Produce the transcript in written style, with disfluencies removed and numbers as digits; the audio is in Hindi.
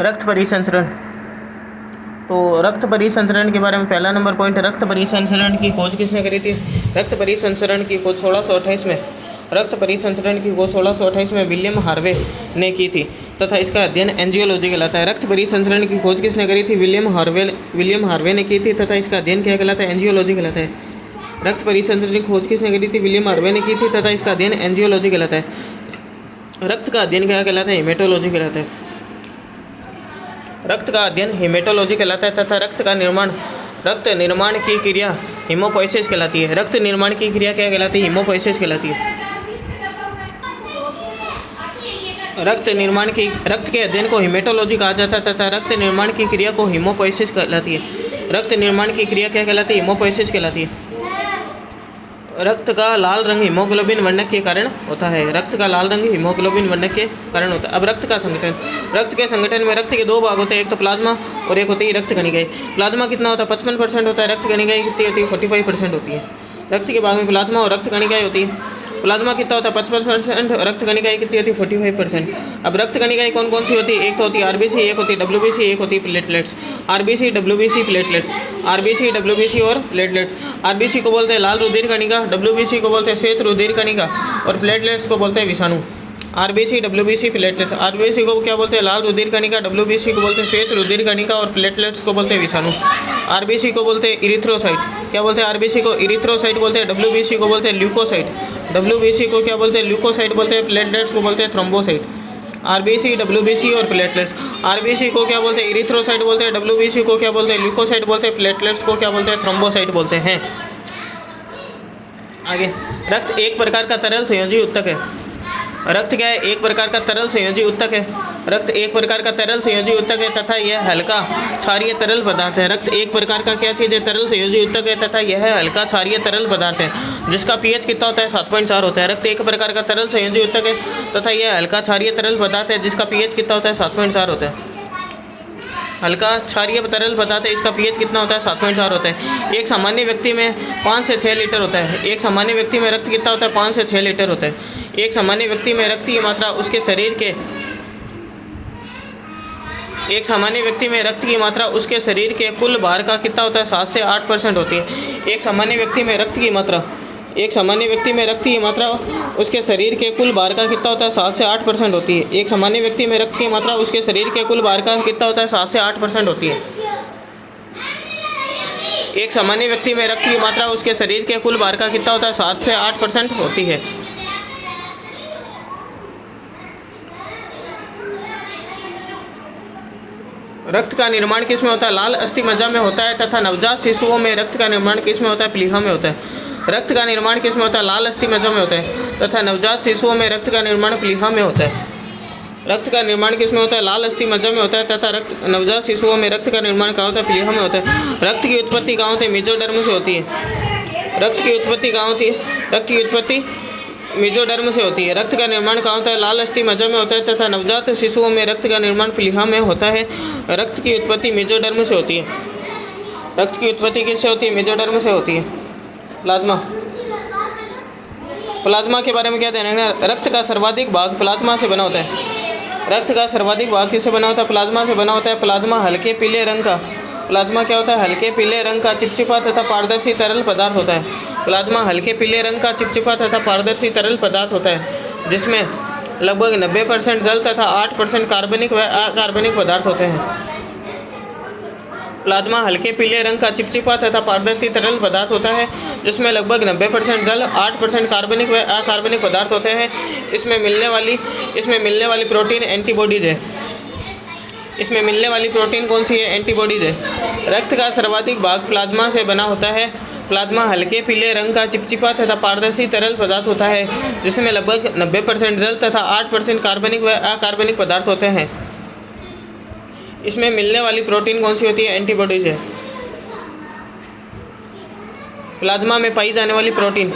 रक्त परिसंचरण। तो रक्त परिसंचरण के बारे में पहला नंबर पॉइंट, रक्त परिसंचरण की खोज किसने करी थी? रक्त परिसंचरण की खोज 1628 में, रक्त परिसंचरण की खोज 1628 में विलियम हार्वे ने की थी तथा इसका अध्ययन एंजियोलॉजी कहलाता है। रक्त परिसंचरण की खोज किसने करी थी? विलियम हार्वे ने की थी तथा इसका अध्ययन क्या कहलाता है? एंजियोलॉजी कहलाता है। रक्त परिसंचरण की खोज किसने करी थी? विलियम हार्वे ने की थी तथा इसका अध्ययन एंजियोलॉजी कहलाता है। रक्त का अध्ययन क्या कहलाता है? हेमेटोलॉजी कहलाता है। रक्त का अध्ययन हेमेटोलॉजी कहलाता है तथा रक्त निर्माण की क्रिया हीमोपोइसिस कहलाती है। रक्त निर्माण की क्रिया क्या कहलाती है? हीमोपोइसिस कहलाती है। रक्त के अध्ययन को हेमेटोलॉजी कहा जाता है तथा रक्त निर्माण की क्रिया को हीमोपोइसिस कहलाती है। रक्त निर्माण की क्रिया क्या कहलाती है? हीमोपोइसिस कहलाती है। रक्त का लाल रंग हीमोग्लोबिन वर्णक के कारण होता है। रक्त का लाल रंग हीमोग्लोबिन वर्णक के कारण होता है। अब रक्त का संगठन, रक्त के संगठन में रक्त के दो भाग होते हैं, एक तो प्लाज्मा और एक होती है रक्त कणिकाएं। प्लाज्मा कितना होता है? 55% होता है। रक्त कणिकाएं कितनी होती है? 45% होती है। रक्त के भाग में प्लाज्मा और रक्त कणिकाएं होती है। प्लाज्मा कितना होता है? 55%। रक्त कणिकाएं कितनी होती है? 45%। अब रक्त कणिकाएं कौन कौन सी होती है? एक तो होती है आरबीसी, एक होती है डब्ल्यूबीसी, एक होती है platelets. RBC, WBC, platelets. RBC, WBC और प्लेटलेट्स। आरबीसी को बोलते हैं लाल रुधिर कणिका, डब्ल्यूबीसी को बोलते हैं श्वेत रुधिर कणिका और प्लेटलेट्स को बोलते हैं विषाणु। RBC, WBC, platelets. आरबीसी को क्या बोलते हैं? लाल रुधिर कणिका, डब्ल्यूबीसी को बोलते हैं श्वेत रुधिर कणिका और प्लेटलेट्स को बोलते हैं विषाणु। आरबीसी को बोलते हैं इरिथ्रोसाइट। क्या बोलते हैं? आरबीसी को इरिथ्रोसाइट बोलते हैं, डब्ल्यूबीसी को बोलते हैं ल्यूकोसाइट। डब्ल्यूबीसी को क्या बोलते हैं? ल्यूकोसाइट बोलते हैं। प्लेटलेट्स को बोलते हैं थ्रोम्बोसाइट। आरबीसी, डब्ल्यूबीसी और प्लेटलेट्स। आरबीसी को क्या बोलते हैं? इरिथ्रोसाइट बोलते हैं। डब्ल्यूबीसी को क्या बोलते हैं? ल्यूकोसाइट बोलते हैं। प्लेटलेट्स को क्या बोलते हैं? थ्रोम्बोसाइट बोलते हैं। आगे, रक्त एक प्रकार का तरल संयोजी उत्तक है। रक्त क्या है? एक प्रकार का तरल संयोजी उत्तक है। रक्त एक प्रकार का तरल संयोजी उत्तक है तथा यह हल्का क्षारीय तरल पदार्थ है। रक्त एक प्रकार का क्या चीज़ है? तरल संयोजी उत्तक है तथा यह हल्का क्षारीय तरल पदार्थ है जिसका पीएच कितना होता है? 7.4 होता है। रक्त एक प्रकार का तरल संयोजी उत्तक है तथा यह हल्का क्षारीय तरल पदार्थ है जिसका पीएच कितना होता है? 7.4 होता है। हल्का क्षारीय तरल पदार्थ है, इसका पीएच कितना होता है? 7.4 होता है। एक सामान्य व्यक्ति में 5 से 6 लीटर होता है। एक सामान्य व्यक्ति में रक्त कितना होता है? 5 से 6 लीटर होता है। एक सामान्य व्यक्ति में रक्त की मात्रा उसके शरीर के कुल भार का कितना होता है? 7 से 8% होती है। एक सामान्य व्यक्ति में रक्त की मात्रा उसके शरीर के कुल भार का कितना होता है? 7 से 8% होती है। एक सामान्य व्यक्ति में रक्त की मात्रा उसके शरीर के कुल भार का कितना होता है? 7 से 8% होती है। एक सामान्य व्यक्ति में रक्त की मात्रा उसके शरीर के कुल भार का कितना होता है? 7 से 8% होती है। रक्त का निर्माण किसमें होता है? लाल अस्थि मज्जा में होता है तथा नवजात शिशुओं में रक्त का निर्माण किसमें होता है? प्लीहा में होता है। रक्त का निर्माण किसमें होता है? लाल अस्थि मज्जा में होता है तथा नवजात शिशुओं में रक्त का निर्माण प्लीहा में होता है। रक्त का निर्माण किसमें होता है? लाल अस्थि मज्जा में होता है तथा नवजात शिशुओं में रक्त का निर्माण कहाँ होता है? प्लीहा में होता है। रक्त की उत्पत्ति कहाँ होती है? मेजोडर्म से होती है। रक्त की उत्पत्ति कहाँ होती है? रक्त की उत्पत्ति मेजोडर्म से होती है। रक्त का निर्माण कहाँ होता है? लाल अस्थि मज्जा में होता है तथा नवजात शिशुओं में रक्त का निर्माण प्लीहा में होता है। रक्त की उत्पत्ति मेजोडर्म से होती है। रक्त की उत्पत्ति किससे होती है? मेजोडर्म से होती है। प्लाज्मा के बारे में क्या ध्यान रखना? रक्त का सर्वाधिक भाग प्लाज्मा से बना होता है। रक्त का सर्वाधिक भाग किससे बना होता है? प्लाज्मा से बना होता है। प्लाज्मा हल्के पीले रंग का क्या होता है? हल्के पीले रंग का चिपचिपा तथा पारदर्शी तरल पदार्थ होता है। प्लाज्मा हल्के पीले रंग का चिपचिपा तथा पारदर्शी तरल पदार्थ होता है जिसमें लगभग 90% जल तथा 8% कार्बनिक व अकार्बनिक पदार्थ होते हैं। प्लाज्मा हल्के पीले रंग का चिपचिपा तथा पारदर्शी तरल पदार्थ होता है जिसमें लगभग 90% जल, 8% कार्बनिक व अकार्बनिक पदार्थ होते हैं। इसमें मिलने वाली प्रोटीन एंटीबॉडीज है। इसमें मिलने वाली प्रोटीन कौन सी है? एंटीबॉडीज है। रक्त का सर्वाधिक भाग प्लाज्मा से बना होता है। प्लाज्मा हल्के पीले रंग का चिपचिपा तथा पारदर्शी तरल पदार्थ होता है जिसमें लगभग 90% जल तथा 8% कार्बनिक व अकार्बनिक पदार्थ होते हैं। इसमें मिलने वाली प्रोटीन कौन सी होती है? एंटीबॉडीज है। प्लाज्मा में पाई जाने वाली प्रोटीन